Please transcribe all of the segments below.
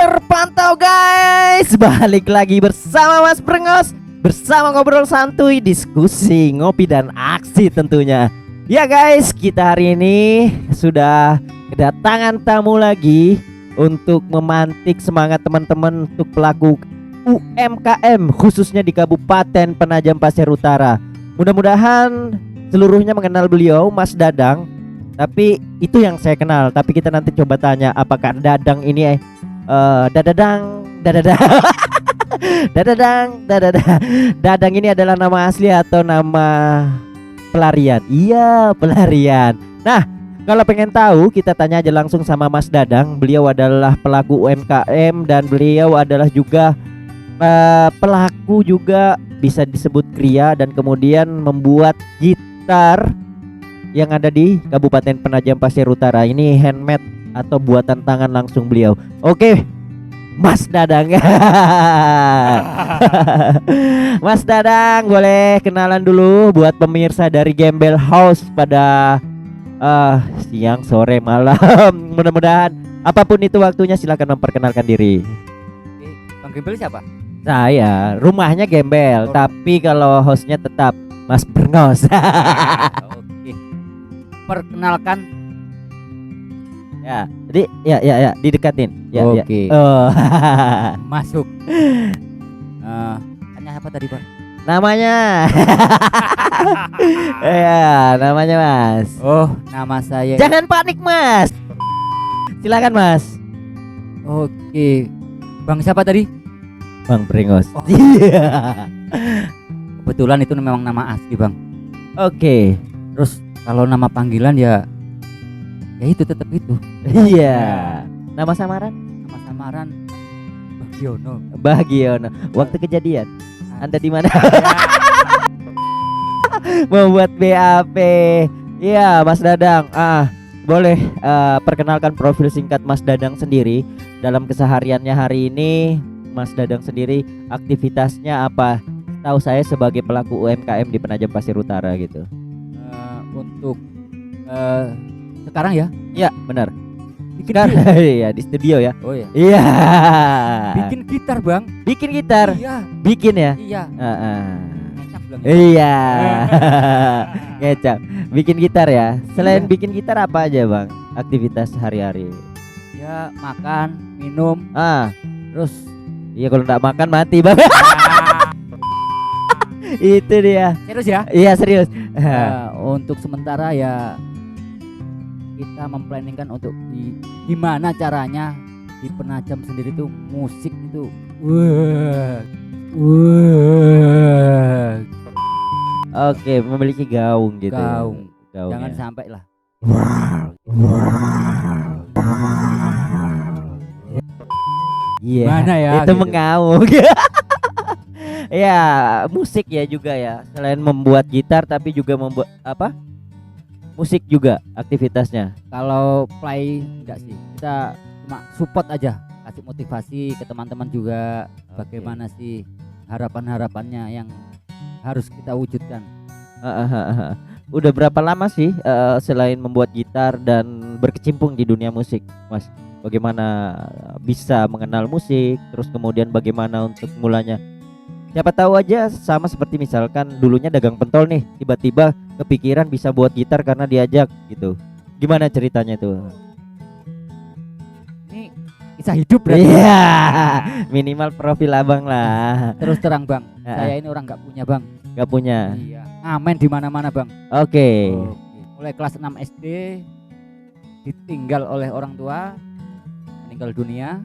terpantau guys. Balik lagi bersama Mas Brengos, bersama ngobrol santuy, diskusi, ngopi dan aksi tentunya. Ya guys, kita hari ini sudah kedatangan tamu lagi untuk memantik semangat teman-teman untuk pelaku UMKM khususnya di Kabupaten Penajam Pasir Utara. Mudah-mudahan seluruhnya mengenal beliau, Mas Dadang. Tapi itu yang saya kenal. Tapi kita nanti coba tanya apakah Dadang ini Dadadang Dadang ini adalah nama asli atau nama pelarian? Iya, pelarian. Nah, kalau pengen tahu kita tanya aja langsung sama Mas Dadang. Beliau adalah pelaku UMKM dan beliau adalah juga pelaku juga bisa disebut kria dan kemudian membuat gitar yang ada di Kabupaten Penajam Pasir Utara. Ini handmade atau buatan tangan langsung beliau. Oke, Mas Dadang. Mas Dadang, boleh kenalan dulu buat pemirsa dari Gembel House pada siang, sore, malam. Mudah-mudahan apapun itu waktunya, silakan memperkenalkan diri. Bang Gembel siapa? Saya, rumahnya Gembel, tapi kalau hostnya tetap Mas Brengos. Oke. Perkenalkan. Ya, jadi ya didekatin. Ya, Oke. ya. Oh. Masuk. Tanya apa tadi, Pak? Namanya. Ya, namanya Mas. Oh, nama saya. Jangan panik, Mas. Silakan, Mas. Oke. Bang siapa tadi? Bang Brengos. Oh. Iya. Kebetulan itu memang nama asli, Bang. Oke. Terus kalau nama panggilan ya itu tetap itu. Iya. Nama samaran? Nama samaran Bagiono. Bagiono. Waktu kejadian Anda di mana? Membuat BAP. Iya, Mas Dadang. Boleh perkenalkan profil singkat Mas Dadang sendiri. Dalam kesehariannya hari ini Mas Dadang sendiri aktivitasnya apa? Tahu saya sebagai pelaku UMKM di Penajam Pasir Utara gitu. Untuk sekarang ya? Ya, benar. Bikin Iya, di studio ya. Oh ya. Iya. Bikin gitar, Bang. Bikin gitar. Iya. Bikin ya? Iya. Ngecap bilang gitu. Iya. Ngecap. Bikin gitar ya. Selain Iya. bikin gitar apa aja, Bang? Aktivitas sehari-hari. Ya makan, minum, terus Iya, kalau enggak makan mati, Bang. Itu dia. serius ya? Iya, serius. Untuk sementara ya kita memplanningkan untuk gimana caranya di Penajam sendiri tuh musik itu Oke, memiliki gaung gitu. gaung. Gaung Jangan ya. sampai lah. Iya. Mana ya, Itu gitu. mengaung. Ya, musik ya juga ya. Selain membuat gitar tapi juga membuat apa? Musik juga aktivitasnya. Kalau play enggak sih. Kita cuma support aja, kasih motivasi ke teman-teman juga. Oke. Bagaimana sih harapan-harapannya yang harus kita wujudkan. Udah berapa lama sih selain membuat gitar dan berkecimpung di dunia musik, Mas? Bagaimana bisa mengenal musik, terus kemudian bagaimana untuk mulanya? Siapa tahu aja sama seperti misalkan dulunya dagang pentol nih, tiba-tiba kepikiran bisa buat gitar karena diajak gitu. Gimana ceritanya tuh? Ini kisah hidup berarti. Iya, minimal profil abang lah. Terus terang, Bang, Ah. saya ini orang nggak punya, Bang. Gak punya. Iya. Ngamen di mana-mana, Bang. Oke. Mulai kelas 6 SD ditinggal oleh orang tua, meninggal dunia,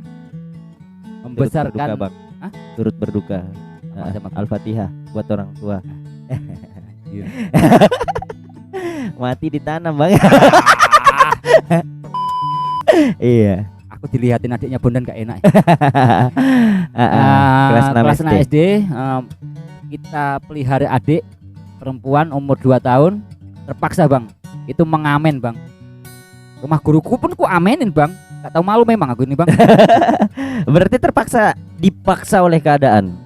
membesarkan Turut berduka, Bang. Hah? Turut berduka. Sama-sama. Al-Fatihah buat orang tua. Iya. Mati ditanam, Bang. Iya. Aku dilihatin adiknya Bondan gak enak. Kelas 6 kelas SD. 6 SD kita pelihara adik perempuan umur 2 tahun, terpaksa, Bang. Itu mengamen, Bang. Rumah guruku pun ku amenin, Bang. Gak tahu malu memang aku ini, Bang. Berarti dipaksa oleh keadaan.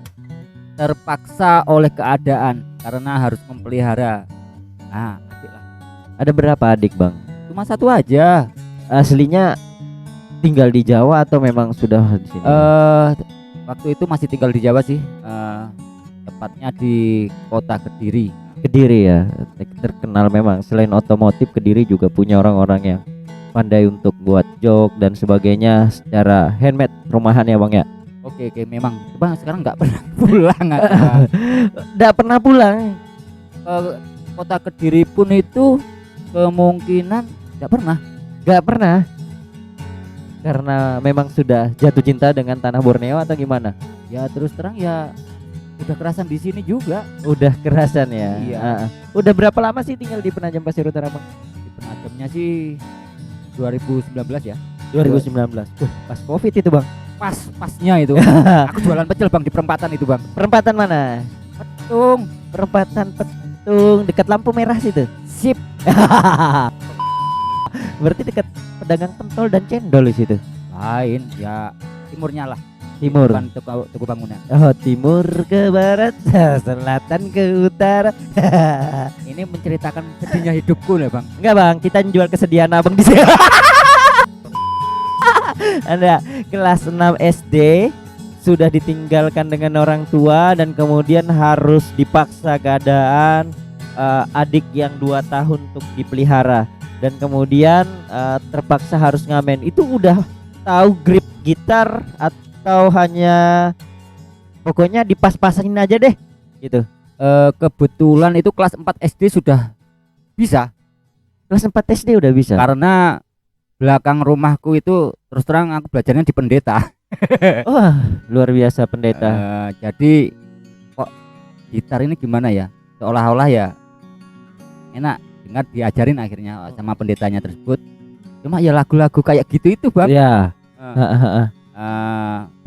Terpaksa oleh keadaan karena harus memelihara. Adik lah. Ada berapa adik, Bang? Cuma satu aja. Aslinya tinggal di Jawa atau memang sudah di sini? Waktu itu masih tinggal di Jawa sih. Tepatnya di kota Kediri. Kediri ya, terkenal memang selain otomotif Kediri juga punya orang-orang yang pandai untuk buat jok dan sebagainya secara handmade rumahan ya Bang ya. Oke, memang. Bang sekarang nggak pernah pulang. Nggak pernah pulang. Ke kota Kediri pun itu kemungkinan nggak pernah. Nggak pernah. Karena memang sudah jatuh cinta dengan tanah Borneo atau gimana? Ya terus terang ya udah kerasan di sini juga. Udah kerasan ya. Iya. Udah berapa lama sih tinggal di Penajam Pasir Utara Bang? Di Penajamnya sih 2019 ya. 2019. Pas Covid itu Bang. Pasnya itu. Aku jualan pecel Bang di perempatan itu Bang. Perempatan mana? Petung. Perempatan Petung dekat lampu merah situ. Sip. Berarti dekat pedagang pentol dan cendol di situ. Lain ya timurnya lah. Timur. Bukan tuku bangunan. Oh, timur ke barat, selatan ke utara. Ini menceritakan sedihnya hidupku ya Bang. Enggak Bang, kita jual kesedihan Abang di sini. Anda kelas 6 SD sudah ditinggalkan dengan orang tua dan kemudian harus dipaksa keadaan adik yang 2 tahun untuk dipelihara dan kemudian terpaksa harus ngamen. Itu udah tahu grip gitar atau hanya pokoknya dipas-pasanin aja deh gitu? Kebetulan itu kelas 4 SD sudah bisa. Kelas 4 SD udah bisa. Karena belakang rumahku itu terus terang aku belajarnya di pendeta. Wah, luar biasa pendeta. Jadi kok gitar ini gimana ya? Seolah-olah ya enak dengar diajarin akhirnya sama pendetanya tersebut. Cuma ya lagu-lagu kayak gitu itu Bang. Ya.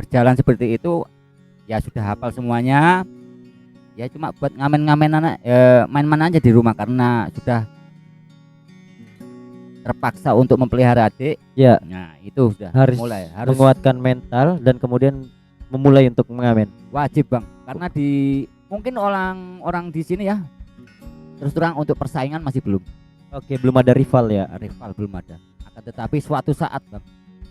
Berjalan seperti itu ya sudah hafal semuanya. Ya cuma buat ngamen-ngamen anak main-main aja di rumah karena sudah terpaksa untuk memelihara adik. Ya. Nah, itu sudah harus harus menguatkan mental dan kemudian memulai untuk mengamen. Wajib Bang, karena di mungkin orang di sini ya terus terang untuk persaingan masih belum. Oke, belum ada rival ya. Rival belum ada. Akan tetapi suatu saat Bang,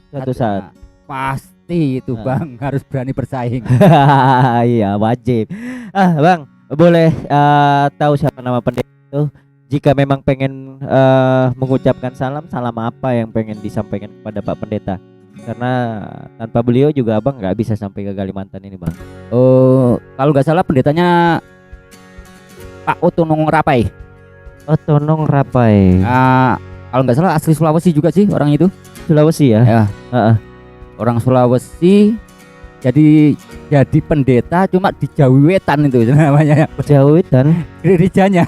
Suatu saat pasti itu Bang harus berani bersaing. Iya, wajib. Bang, boleh tahu siapa nama pendeta itu? Jika memang pengen mengucapkan salam apa yang pengen disampaikan kepada Pak Pendeta? Karena tanpa beliau juga Abang nggak bisa sampai ke Kalimantan ini Bang. Kalau nggak salah pendetanya Pak Otonong Rapai. Otonong Rapai. Kalau nggak salah asli Sulawesi juga sih orang itu. Sulawesi ya? Ya. Orang Sulawesi. Jadi pendeta cuma di Jawi Wetan itu namanya. Jawi Wetan. Gerejanya.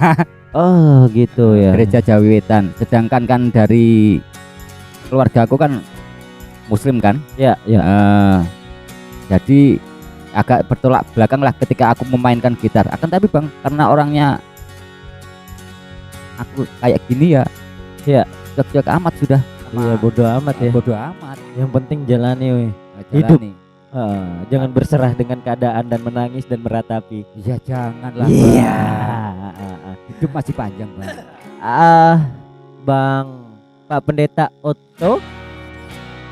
Oh gitu ya. Gereja Jawi Wetan. Sedangkan kan dari keluarga aku kan Muslim kan. Ya. Jadi agak bertolak belakang lah ketika aku memainkan gitar. Akan tapi Bang, karena orangnya aku kayak gini ya. Ya. Cek amat sudah. Iya, bodo amat ya. Bodo amat. Yang penting jalani we. Hidup. Jangan berserah dengan keadaan dan menangis dan meratapi. Ya janganlah. Iya. Hidup masih panjang Bang. Bang Pak Pendeta Otto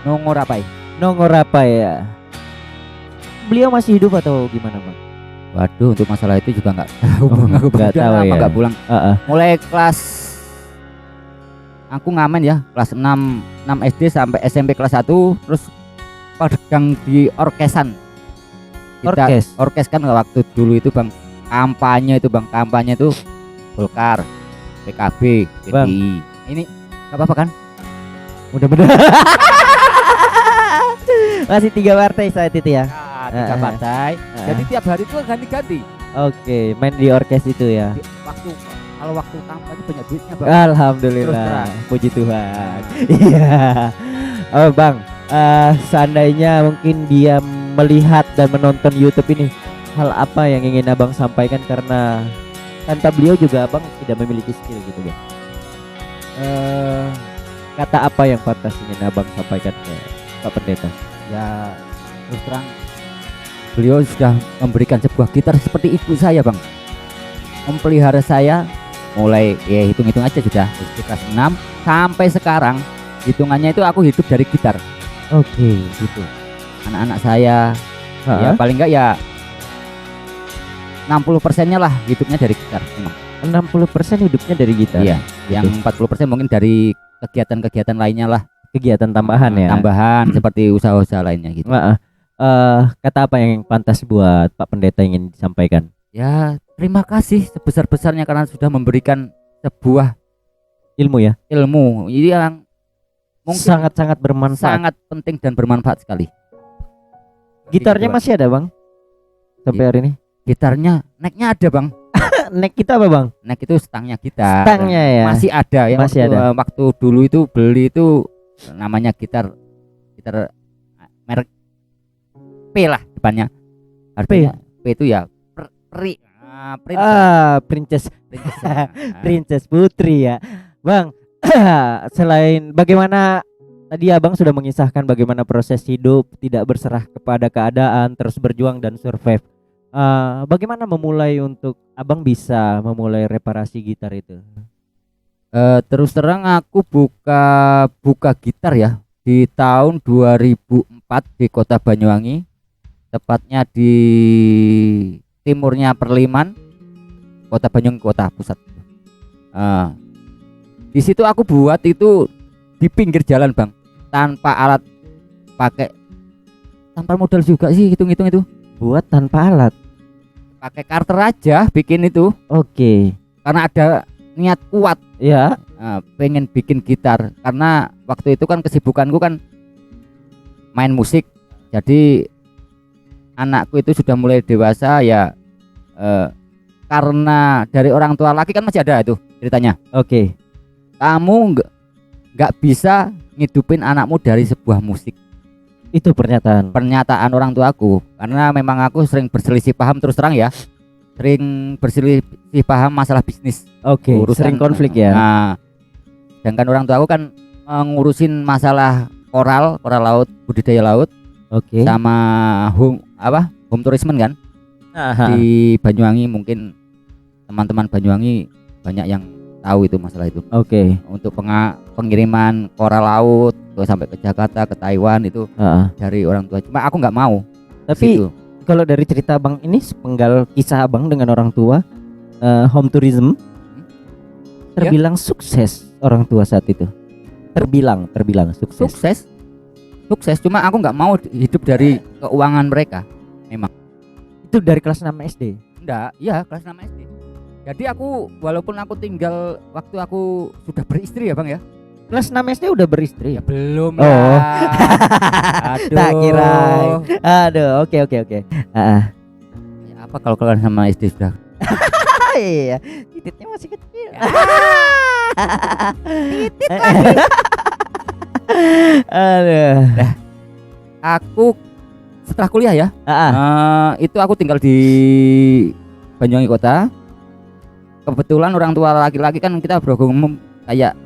Nongor Rapai. Nongor Rapai ya. Beliau masih hidup atau gimana Bang? Waduh, untuk masalah itu juga nggak tahu Bang. Aku nggak tahu ya. Nggak pulang. Mulai kelas aku ngamen ya, kelas 6 SD sampai SMP kelas 1, terus pedagang di orkesan. Orkes kan waktu dulu itu Bang, kampanye itu Golkar, PKB, PDI. Ini nggak apa-apa kan? Mudah-mudahan. Masih 3 partai saat itu ya. 3 partai. Jadi tiap hari itu ganti-ganti. Oke, main di orkes itu ya. Kalau waktu kampanye banyak duitnya Bang. Alhamdulillah, puji Tuhan. Iya. Bang, seandainya mungkin dia melihat dan menonton YouTube ini, hal apa yang ingin Abang sampaikan karena tanpa beliau juga Abang tidak memiliki skill gitu Bang. Kata apa yang pantas ingin Abang sampaikan ke Pak Pendeta? Ya terus terang beliau sudah memberikan sebuah gitar seperti ibu saya Bang, memelihara saya mulai ya hitung-hitung aja sudah SD kelas 6 sampai sekarang, hitungannya itu aku hidup dari gitar. Oke, gitu. Anak-anak saya ya Heeh. paling enggak ya 60%-nya lah hidupnya dari gitar memang. 60% hidupnya dari gitar. Iya, Gitu. yang 40% mungkin dari kegiatan-kegiatan lainnya lah. Kegiatan tambahan ya. Tambahan seperti usaha-usaha lainnya gitu. Heeh. Kata apa yang pantas buat Pak Pendeta ingin disampaikan? Ya, terima kasih sebesar-besarnya karena sudah memberikan sebuah Ilmu ya. ilmu yang mungkin Sangat-sangat bermanfaat. sangat penting dan bermanfaat sekali. Gitarnya Gitu, Bang. masih ada, Bang? Sampai hari ini? Gitarnya, necknya ada bang. Neck kita apa, Bang? Neck itu stangnya gitar. Stangnya ya. Masih ada ya. Masih waktu, ada. waktu dulu itu beli itu namanya gitar merek P lah depannya. Harganya P itu ya Princess Princess. Princess Putri ya. Bang, selain bagaimana tadi Abang sudah mengisahkan bagaimana proses hidup tidak berserah kepada keadaan, terus berjuang dan survive. Bagaimana memulai untuk Abang bisa memulai reparasi gitar itu? Terus terang aku buka gitar ya di tahun 2004 di Kota Banyuwangi, tepatnya di timurnya Perliman, Kota Banyuwangi kota pusat. Di situ aku buat itu di pinggir jalan bang, tanpa alat, tanpa modal juga sih, hitung-hitung itu. Buat tanpa alat. Pakai karter aja bikin itu. Oke. Karena ada niat kuat. Ya. Pengen bikin gitar karena waktu itu kan kesibukanku kan main musik, jadi anakku itu sudah mulai dewasa ya, karena dari orang tua laki kan masih ada itu ceritanya. Oke. Kamu nggak bisa ngidupin anakmu dari sebuah musik. Itu pernyataan orang tuaku, karena memang aku sering berselisih paham, terus terang ya, sering berselisih paham masalah bisnis. Oke. Sering konflik ya. Nah, sedangkan orang tua aku kan ngurusin masalah koral laut, budidaya laut, Oke. sama home tourism kan. Di Banyuwangi mungkin teman-teman Banyuwangi banyak yang tahu itu masalah itu. Oke. Untuk pengiriman koral laut sampai ke Jakarta, ke Taiwan itu dari orang tua. Cuma aku nggak mau. Tapi Situ. kalau dari cerita Abang ini sepenggal kisah Abang dengan orang tua, home tourism terbilang sukses orang tua saat itu. Terbilang sukses. Sukses, cuma aku nggak mau hidup dari keuangan mereka. Memang. Itu dari kelas 6 SD. Enggak, iya kelas 6 SD. Jadi aku walaupun aku tinggal waktu aku sudah beristri ya Bang ya. Kelas 6 SD udah beristri. Ya belum Oh. lah. Aduh. Tak kirain. Aduh, oke. Ya, apa kalau kalian sama SD sudah? Iya, titiknya masih kecil. Titit lagi. Aduh. Aku setelah kuliah ya, itu aku tinggal di Banyuwangi kota. Kebetulan orang tua laki-laki kan kita berhubung kayak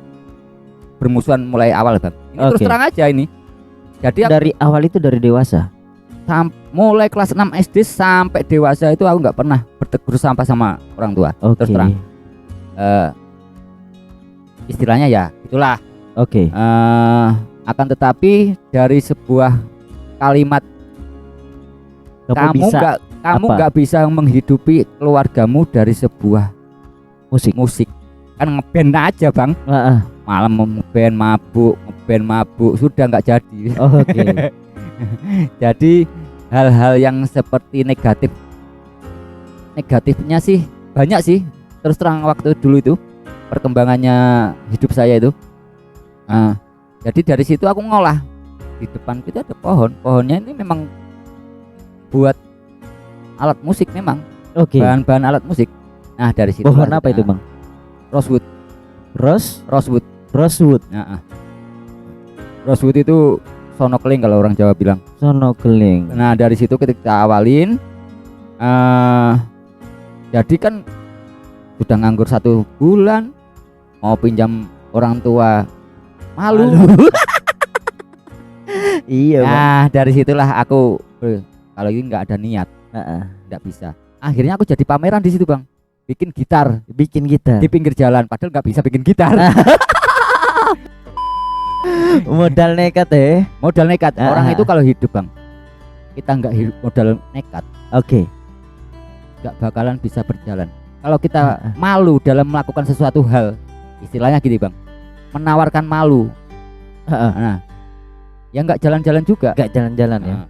bermusuhan mulai awal Bang. Ini terus terang aja ini. Jadi dari awal itu dari dewasa. Mulai kelas 6 SD sampai dewasa itu aku nggak pernah bertegur sampah sama orang tua. Terus terang. Istilahnya ya itulah. Oke. Akan tetapi dari sebuah kalimat kamu nggak bisa menghidupi keluargamu dari sebuah musik kan ngeband aja Bang. Malam ngeband mabuk sudah nggak jadi. Oke. Jadi hal-hal yang seperti negatifnya sih banyak sih, terus terang waktu dulu itu perkembangannya hidup saya itu. Jadi dari situ aku ngolah. Di depan kita ada pohonnya ini memang buat alat musik memang. Oke. Bahan-bahan alat musik. Nah dari situ pohon apa itu Bang? Rosewood. Rosewood. Rosewood itu sonokeling kalau orang Jawa bilang. Sonokeling. Nah dari situ ketika awalin, jadi kan sudah nganggur 1 bulan, mau pinjam orang tua malu. Iya. Nah dari situlah aku kalau ini nggak ada niat, nggak bisa. Akhirnya aku jadi pameran di situ Bang, bikin gitar di pinggir jalan. Padahal nggak bisa bikin gitar. Modal nekat ya. Modal nekat. Orang Ah. itu kalau hidup bang, kita nggak modal nekat, Oke. nggak bakalan bisa berjalan. Kalau kita Ah. malu dalam melakukan sesuatu hal, istilahnya gini bang, menawarkan malu, Heeh. nah, ya nggak jalan-jalan juga. Gak jalan-jalan ya. Nah,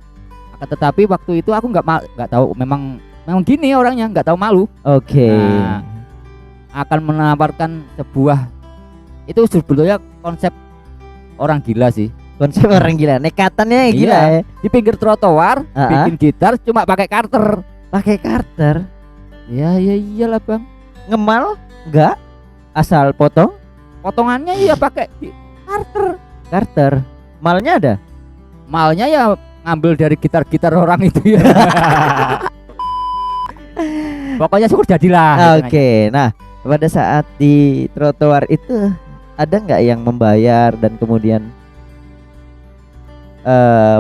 akan tetapi waktu itu aku nggak tahu, memang gini orangnya, nggak tahu malu. Oke. Nah, akan menawarkan sebuah, itu sebetulnya konsep orang gila sih. Konsep orang gila, nekatannya gila Iya. ya. Di pinggir trotoar Ah. bikin gitar cuma pakai karter. Pakai karter, Ya iyalah bang. ngemal enggak? Asal potong Potongannya ya pakai karter. karter. Malnya ada? Malnya ya ngambil dari gitar-gitar orang itu ya. Pokoknya syukur jadilah. Oke. Nah, pada saat di trotoar itu ada nggak yang membayar dan kemudian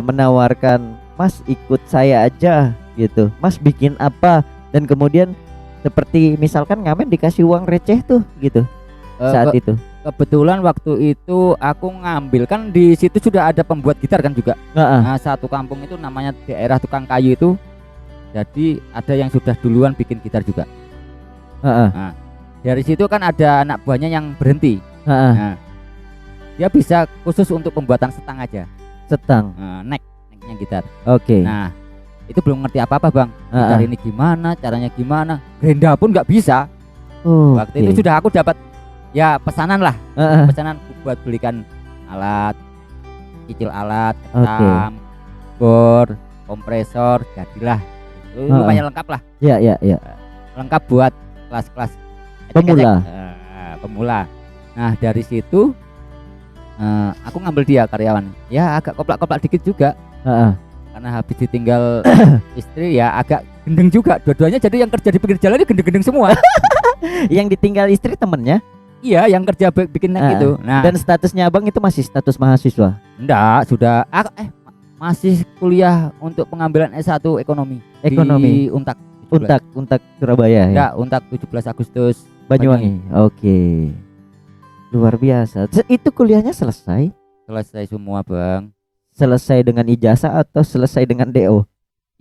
menawarkan, Mas ikut saya aja gitu, Mas bikin apa, dan kemudian seperti misalkan ngamen dikasih uang receh tuh gitu saat itu. Kebetulan waktu itu aku ngambil, kan di situ sudah ada pembuat gitar kan juga. Heeh. Nah, satu kampung itu namanya daerah tukang kayu itu. Jadi ada yang sudah duluan bikin gitar juga. Heeh. Nah, dari situ kan ada anak buahnya yang berhenti. Heeh. Nah, dia bisa khusus untuk pembuatan setang aja. Setang. Necknya gitar. Oke. Nah, itu belum ngerti apa-apa bang. Heeh. Gitar ini gimana, caranya gimana. Grenda pun nggak bisa. Waktu itu sudah aku dapat ya pesanan lah. Heeh. Pesanan buat belikan alat, cicil alat, Oke. ketam, bor, kompresor, jadilah. Itu lumayan lengkap lah. Ya, ya, ya. Lengkap buat kelas-kelas Pemula. pemula. Nah dari situ aku ngambil dia karyawan. Ya agak koplak-koplak dikit juga. Heeh. Karena habis ditinggal istri ya agak gendeng juga. Dua-duanya jadi yang kerja di pinggir jalan ini gendeng-gendeng semua. Yang ditinggal istri temennya. Iya yang kerja bikin neck itu. Nah Dan statusnya abang itu masih status mahasiswa. enggak, sudah masih kuliah untuk pengambilan S1 ekonomi. Ekonomi. Di Untak. 17. Untak Surabaya ya. Enggak, Untak 17 Agustus Banyuwangi. Oke. Luar biasa. Itu kuliahnya selesai? selesai semua bang. Selesai dengan ijazah atau selesai dengan DO?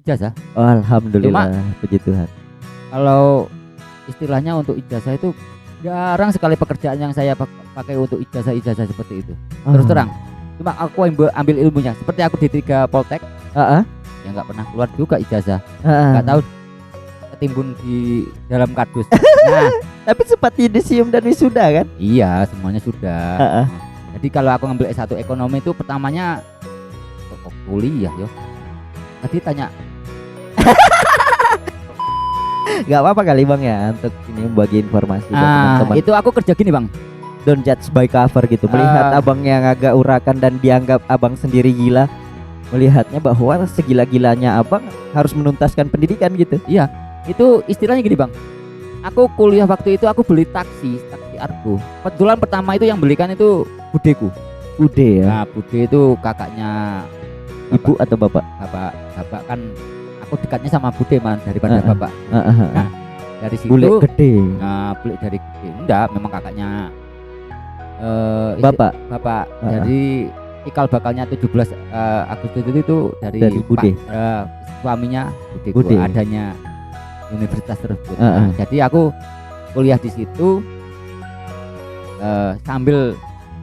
Ijazah. Alhamdulillah, puji Tuhan. Kalau istilahnya untuk ijazah itu jarang sekali pekerjaan yang saya pakai untuk ijazah seperti itu. Terus terang, cuma aku ambil ilmunya. Seperti aku di 3 Poltek, Heeh. ya nggak pernah keluar juga ijazah. Heeh. Nggak tahu ketimbun di dalam kardus. Nah, Tapi sempat yudisium dan wisuda kan? iya semuanya sudah. Heeh. Jadi kalau aku ngambil S1 ekonomi itu pertamanya kok kuliah yo. Tadi tanya Gak apa-apa kali bang ya, untuk ini bagi informasi buat teman-teman. itu aku kerja gini bang. Don't judge by cover gitu. Melihat abang yang agak urakan dan dianggap abang sendiri gila, melihatnya bahwa segila-gilanya abang harus menuntaskan pendidikan gitu. Itu istilahnya gini bang. Aku kuliah waktu itu aku beli taksi Argo. Kebetulan pertama itu yang belikan itu budeku. Ude ya. Nah, bude itu kakaknya Ibu atau bapak? bapak kan aku dekatnya sama bude malah daripada bapak. Heeh. Dari situ Bule gede. nah beli dari gede. Enggak, memang kakaknya Bapak. bapak. Jadi ikal bakalnya 17 Agustus itu dari bude. Suaminya bude, Bude. adanya universitas tersebut. Heeh. Nah, jadi aku kuliah di situ sambil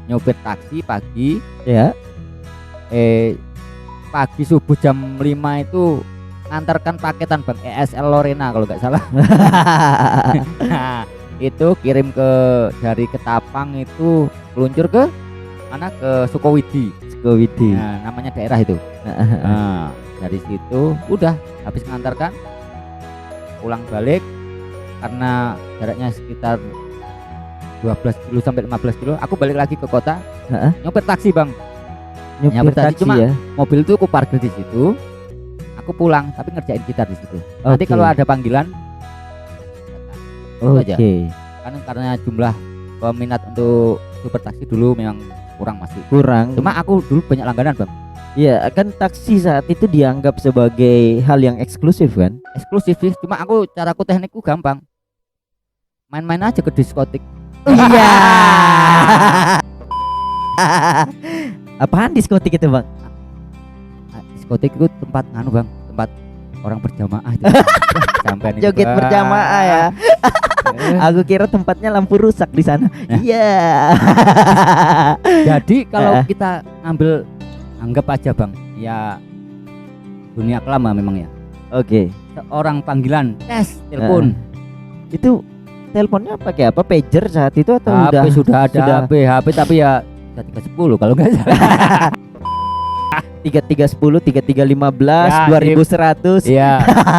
nyopir taksi pagi. Ya. Pagi subuh jam 5 itu ngantarkan paketan Bang ESL Lorena kalau nggak salah. Nah, itu kirim dari Ketapang itu meluncur ke mana, ke Sukowidi. Sukowidi. Nah, namanya daerah itu. Nah, dari situ udah habis mengantarkan pulang balik karena jaraknya sekitar 12 kilo sampai 15 kilo. Aku balik lagi ke kota. Nyopir taksi Bang. Nyopir tadi taksi cuma ya. Mobil itu aku parkir di situ. Aku pulang tapi ngerjain gitar di situ. Nanti Oke. kalau ada panggilan Oke. aja. Kan karena jumlah peminat untuk super taksi dulu memang masih Kurang. cuma aku dulu banyak langganan Bang. Ya kan taksi saat itu dianggap sebagai hal yang eksklusif kan. Eksklusif sih, cuma aku caraku teknikku gampang, main-main aja ke diskotik. Iya. Apaan diskotik itu bang? Diskotik itu tempat nganu bang, tempat orang berjamaah itu. Sampai Joget berjamaah ya. Aku kira tempatnya lampu rusak di sana. Iya. Jadi kalau kita ngambil, anggap aja bang, ya dunia kelam memang ya. Oke. Seorang panggilan tes telepon. Itu teleponnya pakai apa? Pager saat itu atau HP sudah ada sudah? HP tapi ya 310 kalau nggak salah. 3310, 3315, Ya, 2100. Iya,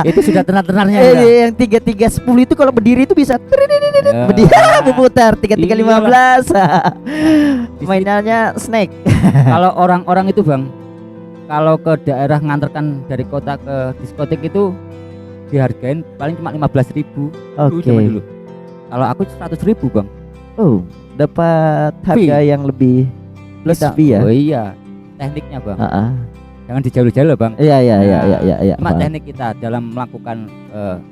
itu sudah tenar-tenarnya. Yang 3310 itu kalau berdiri itu bisa berdiri berputar 3315. Mainannya snake. Kalau orang-orang itu bang, kalau ke daerah nganterkan dari kota ke diskotik itu dihargain paling cuma 15.000. Oke. Zaman dulu. Kalau aku 100.000 bang. Oh, dapat harga yang lebih plus Kita- fee ya. Oh iya, tekniknya bang. Heeh. Jangan dijalur-jalur bang. Iya iya Nah, iya. Cuma paham. teknik kita dalam melakukan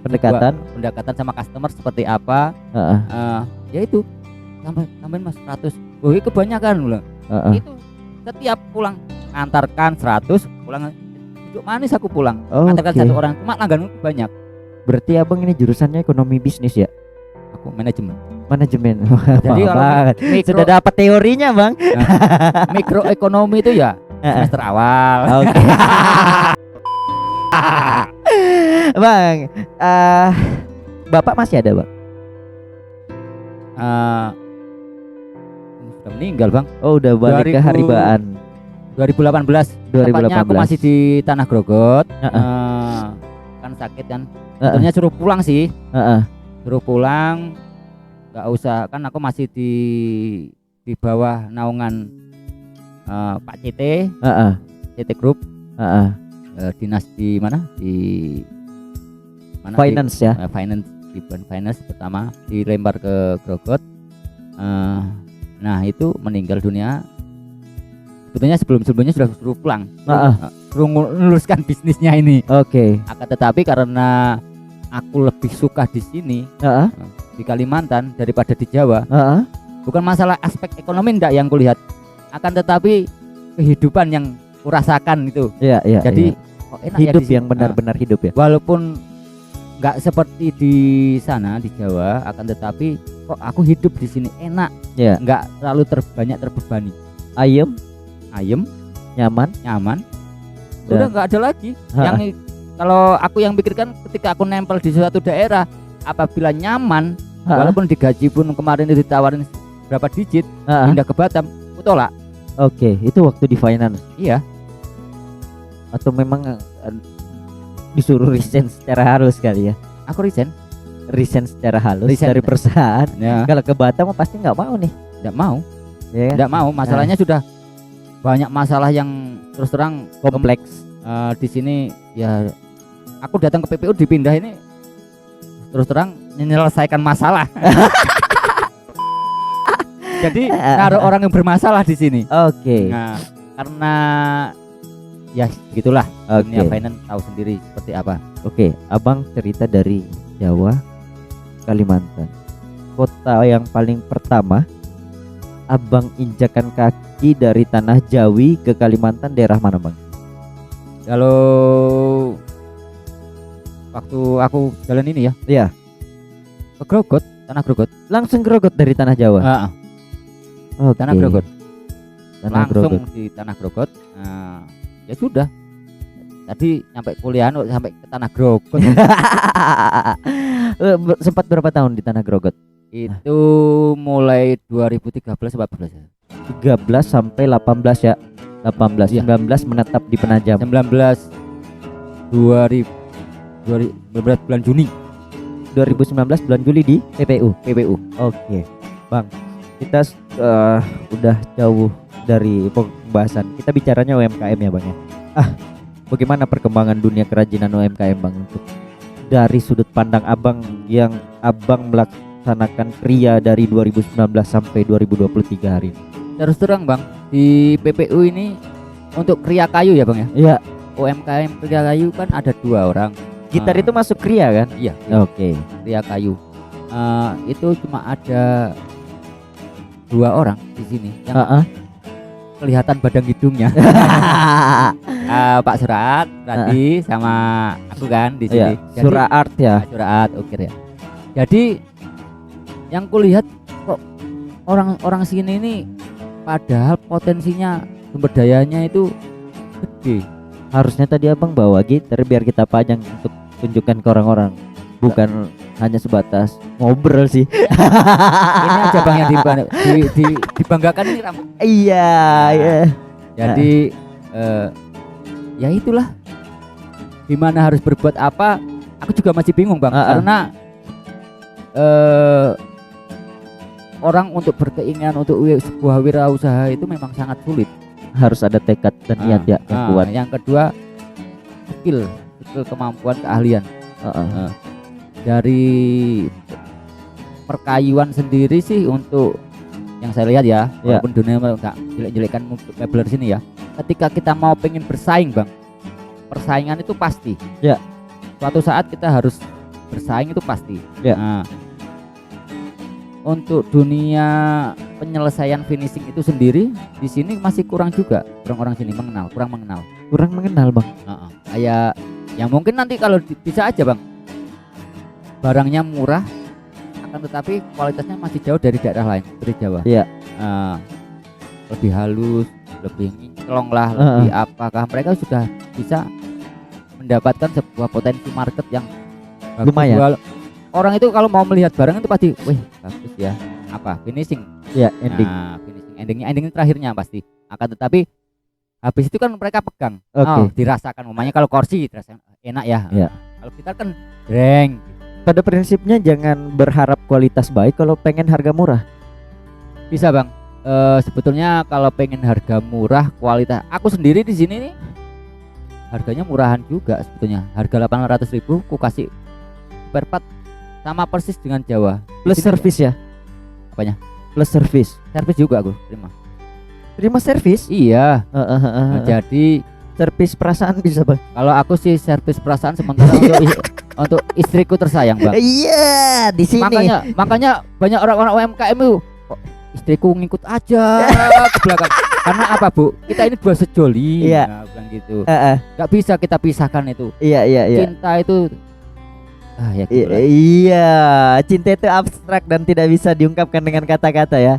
Pendekatan. pendekatan sama customer seperti apa. Heeh. Ya itu tambahin mas 100. Wih kebanyakan loh. Heeh. Itu setiap pulang antarkan 100, pulang duduk manis aku pulang. Oke. Antarkan satu orang, cuma langganku banyak. Berarti abang ini jurusannya ekonomi bisnis ya? Aku manajemen. Manajemen. Jadi Wah, kalau banget. mikro, Sudah dapat teorinya bang. mikroekonomi itu ya semester awal. Oke. Bang, bapak masih ada bang? Sudah meninggal bang. Oh udah balik ke 2000. Haribaan. 2018. 2018. Tepatnya aku masih di Tanah Grogot. Heeh. Kan sakit kan. Heeh. Sebenarnya suruh pulang sih. Heeh. Suruh pulang. Gak usah, kan aku masih di bawah naungan Pak CT, Heeh. CT Group, Heeh. dinas di mana? Di mana? Finance ya. Finance, di Ban Finance pertama dilempar ke Grogot. Nah itu meninggal dunia. Sebetulnya sebelumnya sudah suruh pulang, suruh meluruskan bisnisnya ini. Oke. Akan tetapi karena aku lebih suka di sini, Heeh. di Kalimantan daripada di Jawa. Heeh. Bukan masalah aspek ekonomi ndak yang kulihat, akan tetapi kehidupan yang kurasakan itu. Iya iya. Jadi iya. kok enak Hidup ya di sini. yang benar-benar hidup ya. Walaupun nggak seperti di sana di Jawa, akan tetapi kok aku hidup di sini enak, Iya. nggak terlalu banyak terbebani, Ayem, ayem, nyaman. nyaman. Dan- Udah nggak ada lagi. Ha-ha. Yang kalau aku yang pikirkan ketika aku nempel di suatu daerah, apabila nyaman, Heeh. walaupun digaji pun kemarin itu ditawarin berapa digit, Heeh. pindah ke Batam, aku tolak. Oke, itu waktu di finance Iya. atau memang disuruh resign secara halus kali ya? Aku resign. Resign secara halus Resign. dari perusahaan. Ya, Kalau ke Batam mah pasti nggak mau nih, enggak mau. ya kan? Enggak mau. Masalahnya sudah banyak masalah yang terus terang Kompleks. di sini ya. Aku datang ke PPU dipindah ini terus terang menyelesaikan masalah. Jadi naruh orang yang bermasalah di sini. Oke. Nah, karena ya gitulah Oke. dunia finance tahu sendiri seperti apa. Oke, abang cerita dari Jawa, Kalimantan. Kota yang paling pertama abang injakan kaki dari tanah Jawi ke Kalimantan daerah mana bang? Kalau waktu aku jalan ini ya, Iya. ke Grogot, Tanah Grogot. Langsung Grogot dari tanah Jawa. Oke. Tanah Grogot. Tanah Langsung Grogot. di Tanah Grogot. Ya sudah. Tadi sampai kuliah sampai ke Tanah Grogot. Sempat berapa tahun di tanah Grogot? Itu mulai 2013 14 ya. 13 sampai 18 ya. 18, Iya. 19 menetap di Penajam. 19 bulan Juni 2019 bulan Juli di PPU. PPU. Oke, Bang. Kita udah jauh dari pembahasan. Kita bicaranya UMKM ya, Bang ya. Bagaimana perkembangan dunia kerajinan UMKM, Bang, untuk dari sudut pandang Abang yang Abang melaksanakan kria dari 2019 sampai 2023 hari ini? Terus terang Bang, di PPU ini untuk kria kayu ya Bang ya. Iya, UMKM kria kayu kan ada 2 orang. gitar itu masuk kria kan? Iya, Oke. kria kayu. Itu cuma ada 2 orang di sini yang Heeh. kelihatan badang hidungnya. Pak Surat tadi sama aku kan di sini. Iya, Surah Art ya. Surat Ukir ya. Jadi yang kulihat kok orang-orang sini ini padahal potensinya sumber dayanya itu gede. Harusnya tadi abang bawa gitar biar kita pajang untuk tunjukkan ke orang-orang, bukan hanya sebatas ngobrol sih. Ini aja bang yang dibanggakan ini Ram. Iya, iya. Jadi ya itulah, gimana harus berbuat apa, aku juga masih bingung bang. Karena orang untuk berkeinginan untuk sebuah wirausaha itu memang sangat sulit. Harus ada tekad dan niat ya yang kuat. Yang kedua skill kemampuan, keahlian. Dari perkayuan sendiri sih, untuk yang saya lihat ya, walaupun dunia nggak jelek-jelekan mebler sini ya, ketika kita mau pengen bersaing bang, persaingan itu pasti ya. Suatu saat kita harus bersaing itu pasti ya. Untuk dunia penyelesaian finishing itu sendiri di sini masih kurang juga, orang-orang sini kurang mengenal bang. Kayak yang mungkin nanti kalau bisa aja bang, barangnya murah akan tetapi kualitasnya masih jauh dari daerah lain, dari Jawa. Iya. Lebih halus, lebih nginclong lah, lebih apakah mereka sudah bisa mendapatkan sebuah potensi market yang lumayan. Orang itu kalau mau melihat barang itu pasti, wih bagus ya, apa finishing, ya ending, endingnya terakhirnya pasti. Akan tetapi habis itu kan mereka pegang, dirasakan. Umumnya kalau kursi terasa enak ya. Kalau kita kan jreng. Pada prinsipnya jangan berharap kualitas baik kalau pengen harga murah. Bisa bang. Sebetulnya kalau pengen harga murah, kualitas. Aku sendiri di sini nih harganya murahan juga sebetulnya. Harga 800.000 ku kasih spare part sama persis dengan Jawa. Plus servis ya? Apanya? Plus servis. Servis juga aku terima servis? Iya. Jadi servis perasaan bisa bang? Kalau aku sih servis perasaan sementara untuk istriku tersayang bang. Iya di sini. Makanya banyak orang-orang UMKM itu kok istriku ngikut aja ke belakang. Karena apa bu? Kita ini buah sejoli. Iya. Bilang gitu. Gak bisa kita pisahkan itu. Iya. Cinta itu. Ya gitu lah. Iya, cinta itu abstrak dan tidak bisa diungkapkan dengan kata-kata ya.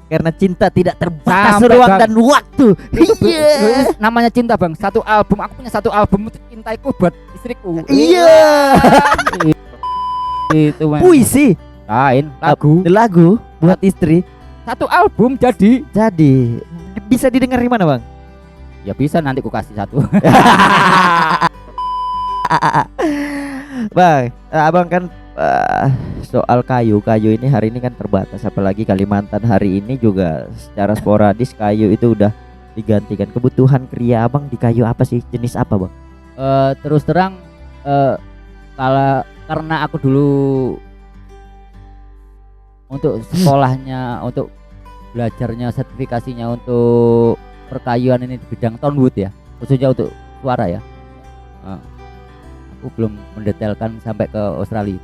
Karena cinta tidak terbatas ruang dan waktu. Iya. Namanya cinta bang. Satu album, aku punya satu album untuk cintaiku buat istriku. Iya. Itu puisi. Lain lagu buat istri. Satu album jadi bisa didengar di mana bang? Ya bisa, nanti ku kasih satu. Bang, abang kan soal kayu ini hari ini kan terbatas, apalagi Kalimantan hari ini juga secara sporadis kayu itu udah digantikan. Kebutuhan kria abang di kayu apa sih, jenis apa bang? Terus terang karena aku dulu untuk sekolahnya, untuk belajarnya, sertifikasinya untuk perkayuan ini di bidang tonewood ya, khususnya untuk suara ya. Aku belum mendetailkan sampai ke Australia.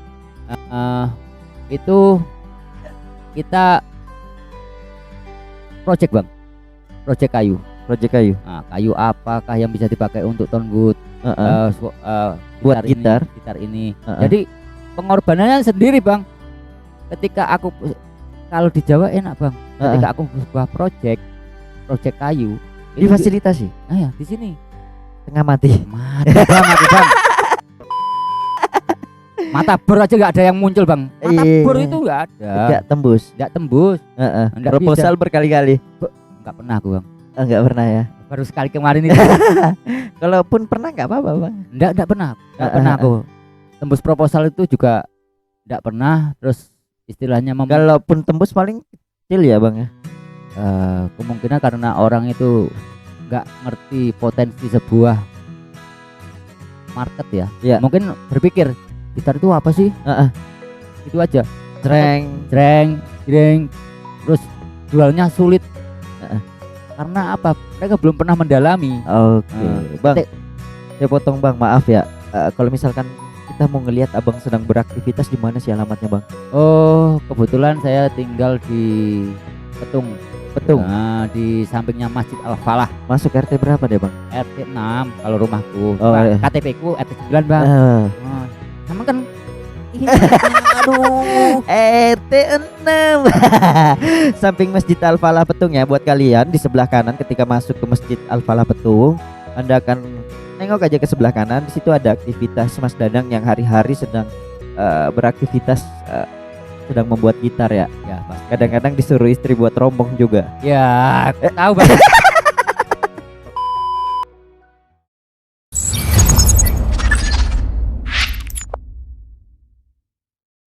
Itu kita project bang, project kayu. Kayu apakah yang bisa dipakai untuk tonewood, buat gitar ini. Jadi pengorbanannya sendiri bang. Ketika aku, kalau di Jawa enak bang, ketika aku sebuah project kayu difasilitasi. Ya di sini tengah mati bang. Mata bor aja nggak ada yang muncul bang. Mata bor itu nggak ada. Nggak tembus. Proposal berkali-kali. Nggak pernah aku bang. Nggak pernah ya. Baru sekali kemarin itu. Kalaupun pernah nggak apa-apa bang. Nggak pernah aku. Tembus proposal itu juga nggak pernah. Terus istilahnya kalaupun tembus paling kecil ya bang ya. Kemungkinan karena orang itu nggak ngerti potensi sebuah market ya. Mungkin berpikir gitar itu apa sih? Itu aja. Jreng, terus jualnya sulit. Karena apa? Mereka belum pernah mendalami. Bang, saya potong bang, maaf ya. Kalau misalkan kita mau ngelihat abang sedang beraktivitas, di mana sih alamatnya bang? Oh, kebetulan saya tinggal di Petung. Nah, di sampingnya Masjid Al Falah, Masuk RT berapa deh bang? RT 6 kalau rumahku. Oh, Nah, iya. KTP ku RT 9 bang. Eh, Oh, sama kan. Aduh. RT 6. Samping Masjid Al Falah Petung ya, buat kalian di sebelah kanan ketika masuk ke Masjid Al Falah Petung, Anda akan nengok aja ke sebelah kanan. Di situ ada aktivitas Mas Dadang yang hari-hari sedang beraktivitas, sedang membuat gitar ya. Ya, Bang. Kadang-kadang disuruh istri buat rombong juga. Ya, aku tahu bang.